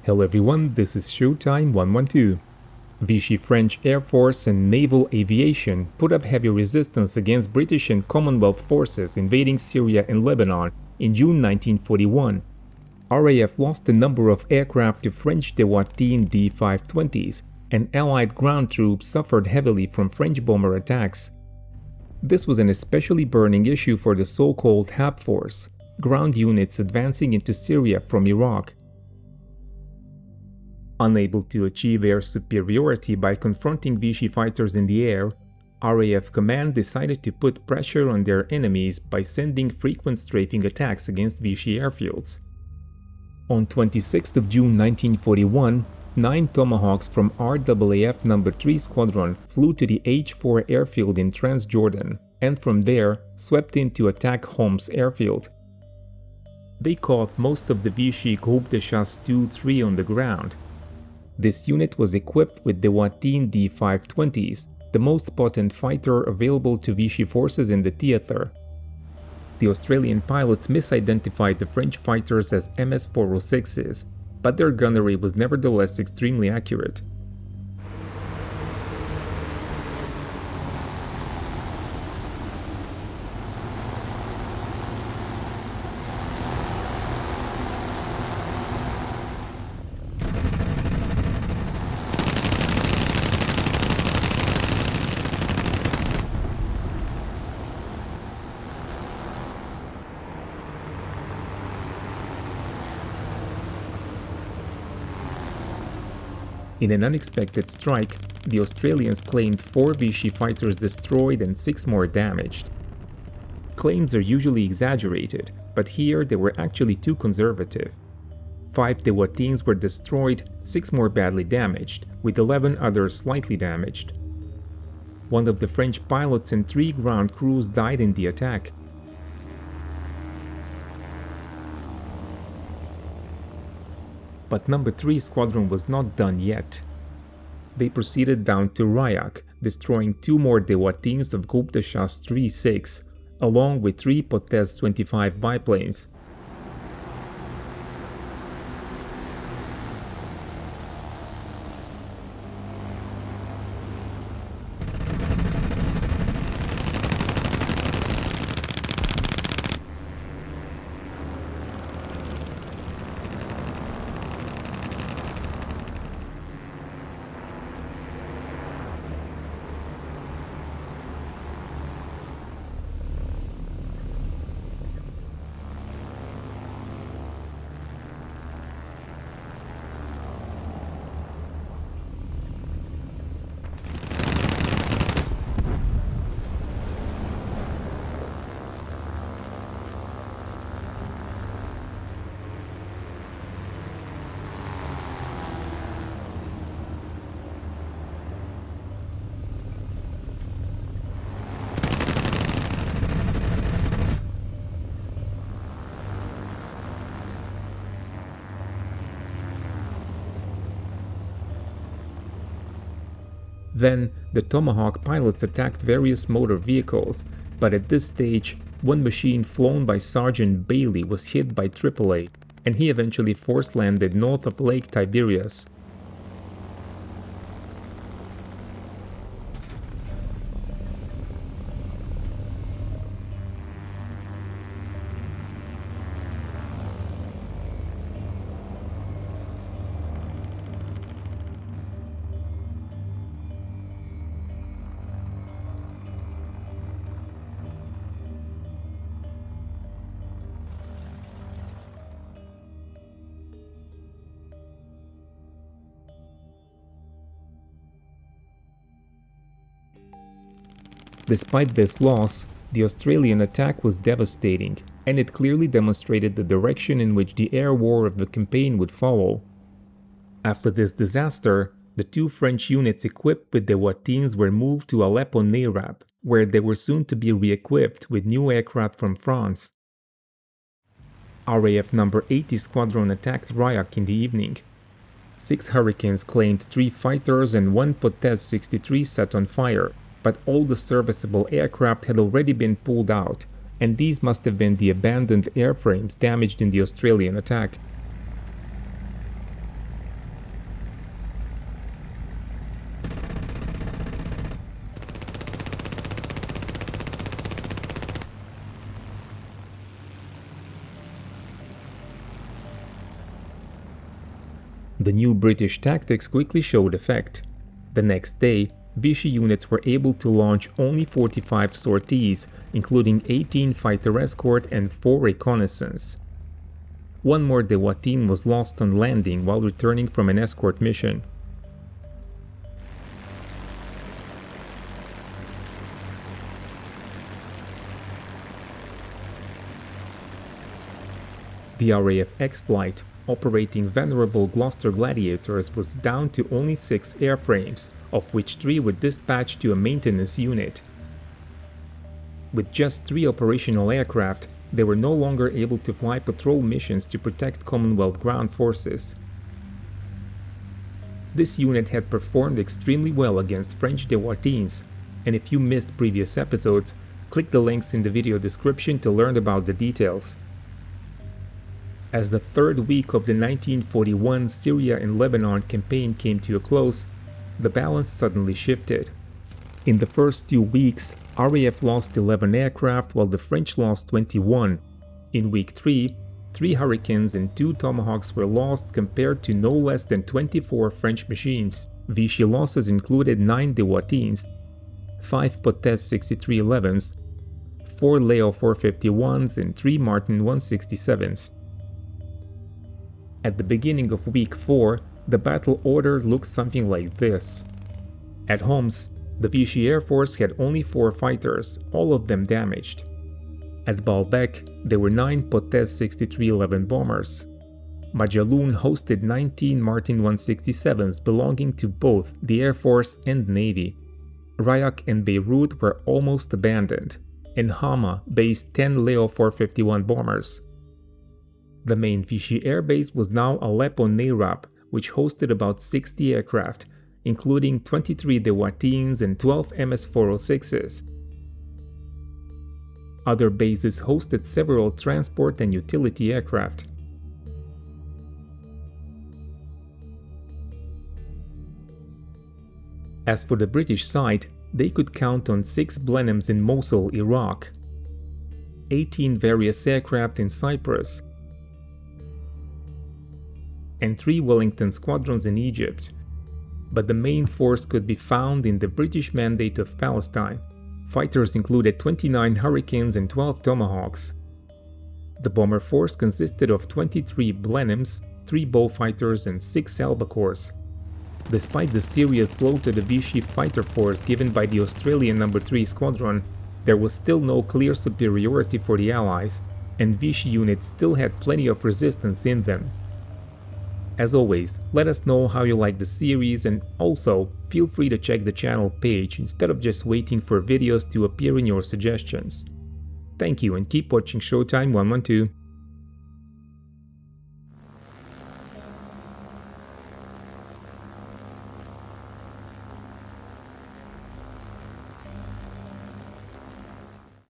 Hello everyone, this is Showtime 112. Vichy French Air Force and Naval Aviation put up heavy resistance against British and Commonwealth forces invading Syria and Lebanon in June 1941. RAF lost a number of aircraft to French Dewoitine D-520s, and Allied ground troops suffered heavily from French bomber attacks. This was an especially burning issue for the so-called HAP Force, ground units advancing into Syria from Iraq. Unable to achieve air superiority by confronting Vichy fighters in the air, RAF command decided to put pressure on their enemies by sending frequent strafing attacks against Vichy airfields. On 26 June 1941, 9 Tomahawks from RAAF No. 3 Squadron flew to the H-4 airfield in Transjordan, and from there swept in to attack Homs airfield. They caught most of the Vichy Groupe de Chasse 2-3 on the ground. This unit was equipped with Dewoitine D-520s, the most potent fighter available to Vichy forces in the theater. The Australian pilots misidentified the French fighters as MS-406s, but their gunnery was nevertheless extremely accurate. In an unexpected strike, the Australians claimed 4 Vichy fighters destroyed and 6 more damaged. Claims are usually exaggerated, but here they were actually too conservative. 5 Dewoitines were destroyed, 6 more badly damaged, with 11 others slightly damaged. One of the French pilots and 3 ground crews died in the attack. But No. 3 Squadron was not done yet. They proceeded down to Rayak, destroying 2 more Dewoitines of Groupe de Chasse 3-6, along with 3 Potez 25 biplanes. Then, the Tomahawk pilots attacked various motor vehicles, but at this stage, one machine flown by Sergeant Bailey was hit by AAA, and he eventually force-landed north of Lake Tiberias. Despite this loss, the Australian attack was devastating, and it clearly demonstrated the direction in which the air war of the campaign would follow. After this disaster, the 2 French units equipped with Dewoitines were moved to Aleppo-Neirab, where they were soon to be re-equipped with new aircraft from France. RAF No. 80 Squadron attacked Rayak in the evening. 6 Hurricanes claimed 3 fighters and 1 Potez 63 set on fire, but all the serviceable aircraft had already been pulled out, and these must have been the abandoned airframes damaged in the Australian attack. The new British tactics quickly showed effect. The next day, Vichy units were able to launch only 45 sorties, including 18 fighter escort and 4 reconnaissance. One more De Watine was lost on landing while returning from an escort mission. The RAF X-Flight, operating venerable Gloucester Gladiators, was down to only 6 airframes, of which 3 were dispatched to a maintenance unit. With just 3 operational aircraft, they were no longer able to fly patrol missions to protect Commonwealth ground forces. This unit had performed extremely well against French De Watines, and if you missed previous episodes, click the links in the video description to learn about the details. As the third week of the 1941 Syria and Lebanon campaign came to a close, the balance suddenly shifted. In the first 2 weeks, RAF lost 11 aircraft while the French lost 21. In week 3, 3 Hurricanes and 2 Tomahawks were lost compared to no less than 24 French machines. Vichy losses included 9 De Watines, 5 Potez 6311s, 4 Leo 451s and 3 Martin 167s. At the beginning of week 4, the battle order looked something like this. At Homs, the Vichy Air Force had only 4 fighters, all of them damaged. At Baalbek, there were 9 Potez 6311 bombers. Majaloun hosted 19 Martin 167s belonging to both the Air Force and Navy. Rayak and Beirut were almost abandoned, and Hama based 10 Leo 451 bombers. The main Vichy airbase was now Aleppo Neirab, which hosted about 60 aircraft, including 23 De Watines and 12 MS-406s. Other bases hosted several transport and utility aircraft. As for the British side, they could count on 6 Blenheims in Mosul, Iraq, 18 various aircraft in Cyprus, and 3 Wellington squadrons in Egypt. But the main force could be found in the British Mandate of Palestine. Fighters included 29 Hurricanes and 12 Tomahawks. The bomber force consisted of 23 Blenheims, 3 Beaufighters and 6 Albacores. Despite the serious blow to the Vichy fighter force given by the Australian No. 3 Squadron, there was still no clear superiority for the Allies, and Vichy units still had plenty of resistance in them. As always, let us know how you like the series, and also feel free to check the channel page instead of just waiting for videos to appear in your suggestions. Thank you and keep watching Showtime 112.